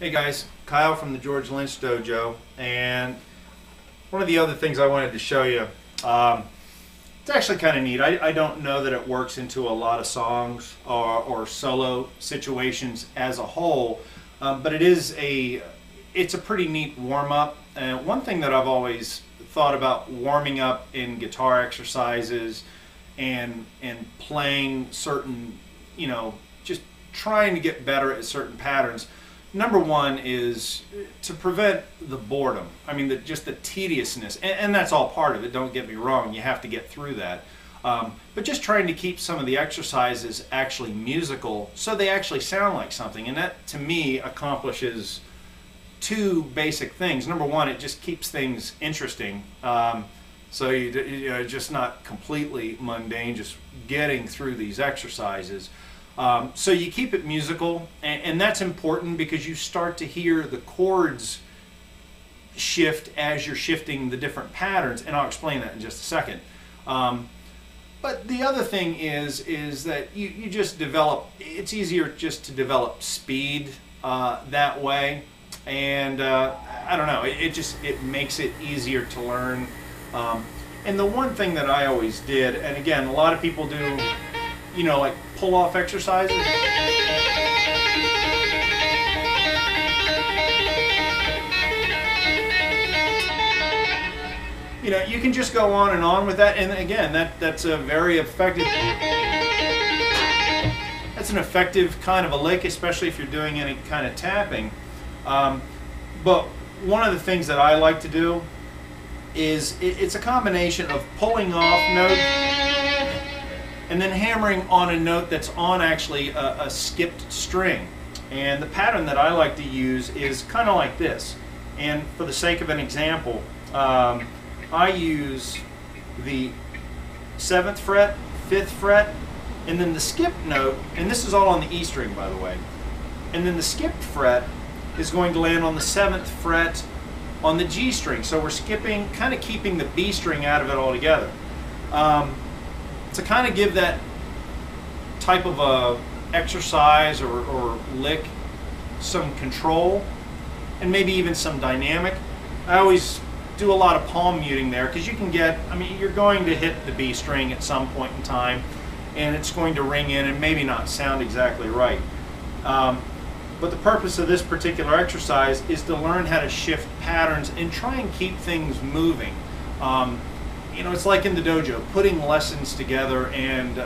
Hey guys, Kyle from the George Lynch Dojo, and one of the other things I wanted to show you, it's actually kind of neat. I don't know that it works into a lot of songs or solo situations as a whole, but it's a pretty neat warm-up. And one thing that I've always thought about warming up in guitar exercises and playing certain, just trying to get better at certain patterns. Number one is to prevent the boredom. I mean, just the tediousness, and that's all part of it. Don't get me wrong; you have to get through that. But just trying to keep some of the exercises actually musical, so they actually sound like something, and that to me accomplishes two basic things. Number one, it just keeps things interesting. So you're just not completely mundane, just getting through these exercises. So you keep it musical, and that's important because you start to hear the chords shift as you're shifting the different patterns, and I'll explain that in just a second. But the other thing is that you just develop, it's easier just to develop speed that way, and I don't know, it makes it easier to learn. And the one thing that I always did, and again, a lot of people do, like pull-off exercises. You can just go on and on with that, and again, that's a very effective. That's an effective kind of a lick, especially if you're doing any kind of tapping. But one of the things that I like to do is it's a combination of pulling off notes and then hammering on a note that's on actually a skipped string. And the pattern that I like to use is kind of like this. And for the sake of an example, I use the 7th fret, 5th fret, and then the skipped note, and this is all on the E string, by the way. And then the skipped fret is going to land on the 7th fret on the G string. So we're skipping, kind of keeping the B string out of it altogether. To kind of give that type of a exercise or lick some control and maybe even some dynamic, I always do a lot of palm muting there, because you can get, you're going to hit the B string at some point in time and it's going to ring in and maybe not sound exactly right. But the purpose of this particular exercise is to learn how to shift patterns and try and keep things moving. It's like in the dojo, putting lessons together and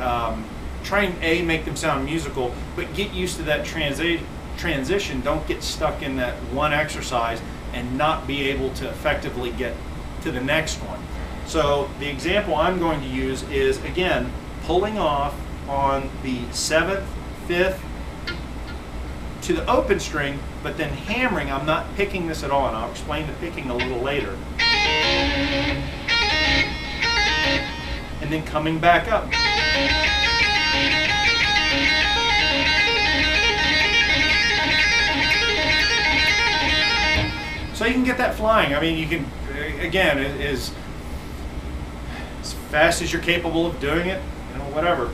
trying to make them sound musical, but get used to that transition. Don't get stuck in that one exercise and not be able to effectively get to the next one. So the example I'm going to use is, again, pulling off on the 7th, 5th to the open string, but then hammering. I'm not picking this at all, and I'll explain the picking a little later. And then coming back up. So you can get that flying. You can, again, as fast as you're capable of doing it, whatever.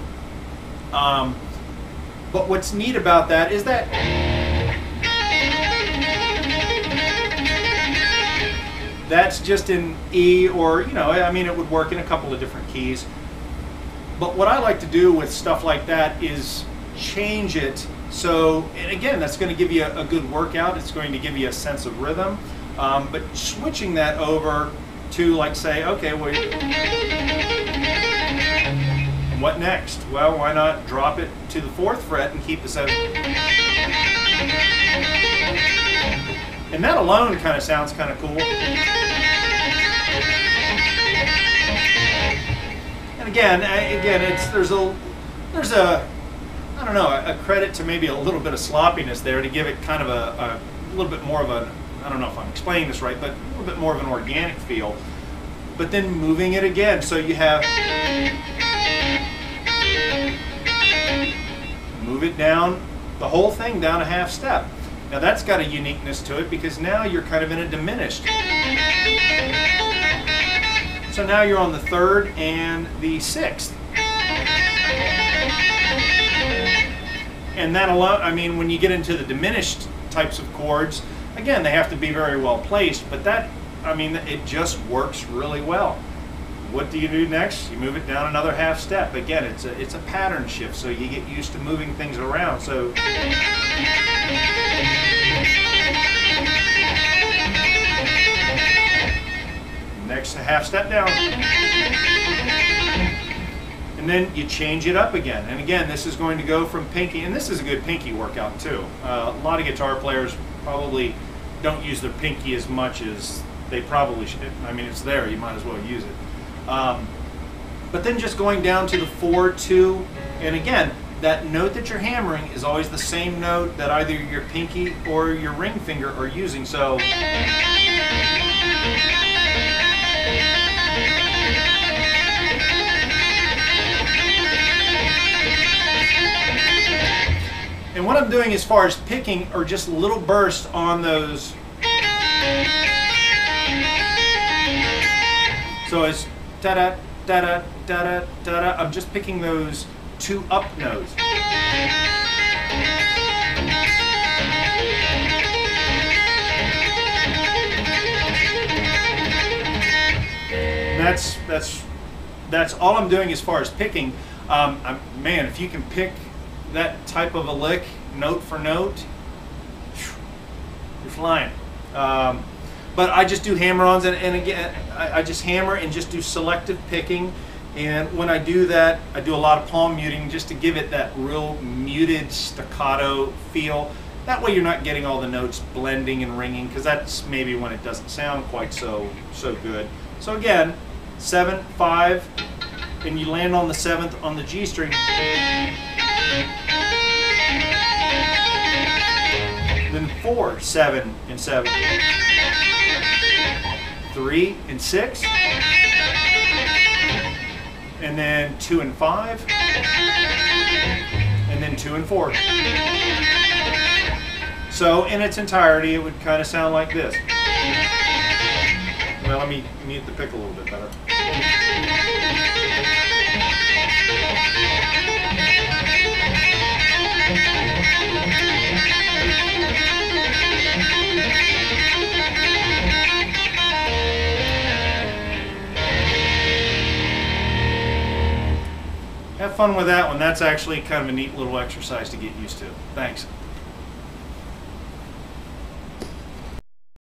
But what's neat about that is that that's just in E, or, it would work in a couple of different keys. But what I like to do with stuff like that is change it. So, and again, that's going to give you a good workout. It's going to give you a sense of rhythm. But switching that over to, like, say, okay, well, what next? Well, why not drop it to the 4th fret and keep the 7th? And that alone kind of sounds kind of cool. And again, there's a I don't know, a credit to maybe a little bit of sloppiness there to give it kind of a little bit more of a, I don't know if I'm explaining this right, but a little bit more of an organic feel. But then moving it again, so you have, move it down, the whole thing down a half step. Now that's got a uniqueness to it, because now you're kind of in a diminished. So now you're on the 3rd and the 6th. And that alone, when you get into the diminished types of chords. Again, they have to be very well placed, but that, I mean, it just works really well. What do you do next? You move it down another half step. Again, it's a pattern shift, so you get used to moving things around. So next half step down. And then you change it up again. And again, this is going to go from pinky, and this is a good pinky workout too. A lot of guitar players probably don't use their pinky as much as they probably should. I mean, it's there, you might as well use it. But then just going down to the 4, 2, and again, that note that you're hammering is always the same note that either your pinky or your ring finger are using. So and what I'm doing as far as picking are just little bursts on those. So it's da-da, da-da, da-da, da-da. I'm just picking those 2 up notes. And that's all I'm doing as far as picking. Man, if you can pick that type of a lick, note for note, you're flying. But I just do hammer-ons, and again, I just hammer and just do selective picking. And when I do that, I do a lot of palm muting just to give it that real muted staccato feel. That way you're not getting all the notes blending and ringing, because that's maybe when it doesn't sound quite so good. So again, 7, 5, and you land on the 7th on the G string. Then 4, 7, and 7. 3 and 6. And then 2 and 5. And then 2 and 4. So in its entirety, it would kind of sound like this. Well, let me mute the pick a little bit better. Have fun with that one. That's actually kind of a neat little exercise to get used to. Thanks.